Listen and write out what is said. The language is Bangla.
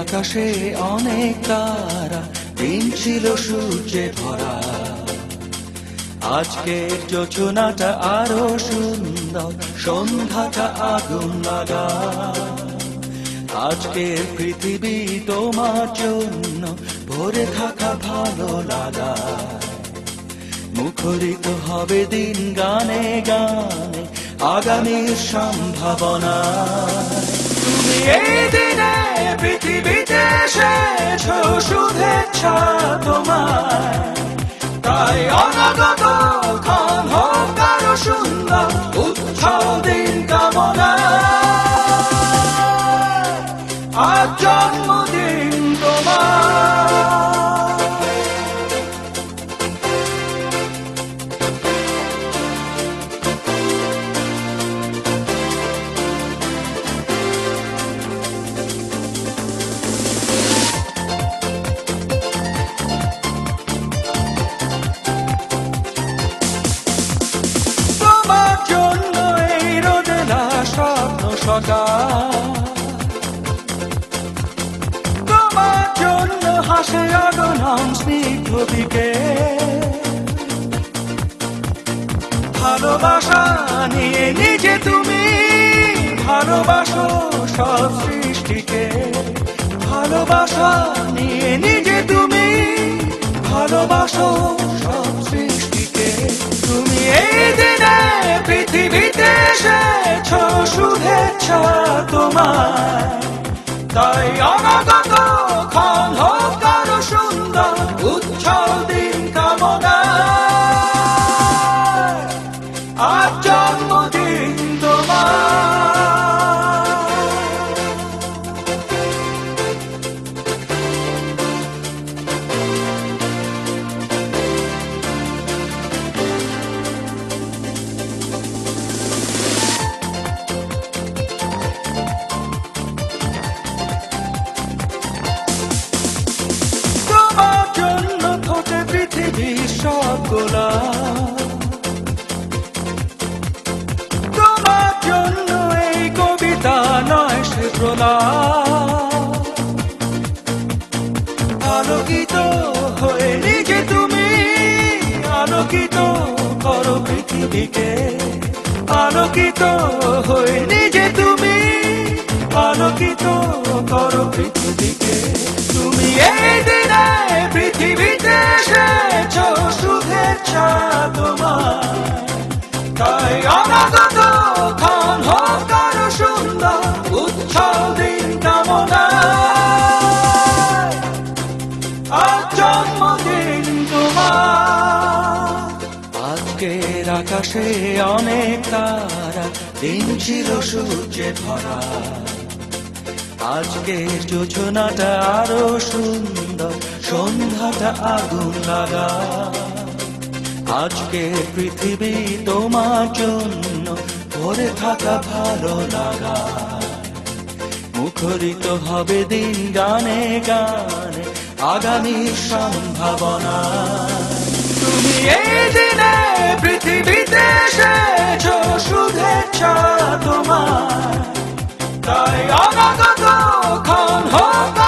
আকাশে অনেক তারা, দিন ছিল সূর্যে ভরা। আজকের যোজনাটা আরো সুন্দর, সন্ধ্যাটা আগুন লাগা। আজকের পৃথিবী তোমার জন্য ভরে থাকা ভালো লাগা। মুখরিত হবে দিন গানে গানে, আগামীর সম্ভাবনা। তুমি এই দিনে পৃথিবীতে এসেছো, শুভেচ্ছা তোমার। তাই অনাগত ক্ষণ হোক আরো সুন্দর, উৎসব দিন কামনা। আজ জন্মদিন তোমার। তোমার জন্য এই রোদেলা স্বপ্ন সকাল, তোমার জন্য হাসে আগনাম স্নিগ্ধ বিকেল। ভালোবাসা নিয়ে নিজে তুমি ভালোবাসো সব সৃষ্টিকে। ভালোবাসা নিয়ে নিজে তুমি ভালোবাসো সব সৃষ্টিকে। তুমি এই দিনে পৃথিবীতে এসেছো, শুভেচ্ছা তোমার। তাই অনাগত ক্ষণ হোক আরো সুন্দর, উৎসব দিন কামনা। আজ জন্মদিন তোমার। তোমার জন্য ফোটে পৃথিবীর সব গোলাপ। তোমার জন্য এই কবিতা নয় সে প্রলাপ। আলোকিত হয়ে নিজে তুমি আলোকিত করো পৃথিবীকে। আলোকিত হয়ে নিজে তুমি আলোকিত করো পৃথিবীকে। তুমি এই দিনে পৃথিবীতে এসেছো, শুভেচ্ছা তোমার। তাই অনাগত ক্ষণ হোক আরো সুন্দর, উৎসব দিন কামনা। আজ জন্মদিন তোমার। আজকের আকাশে অনেক তারা, দিন ছিল সূর্যে ভরা। আজকের যোজনাটা আরো সুন্দর, সন্ধ্যাটা আগুন লাগা। আজকের পৃথিবী তোমার জন্য ভরে থাকা ভালো লাগা। মুখরিত হবে দিন গানে গানে, আগামীর সম্ভাবনা। তুমি এই দিনে পৃথিবীতে এসেছো, শুভেচ্ছা তোমার। তাই অনাগত ক্ষণ হোক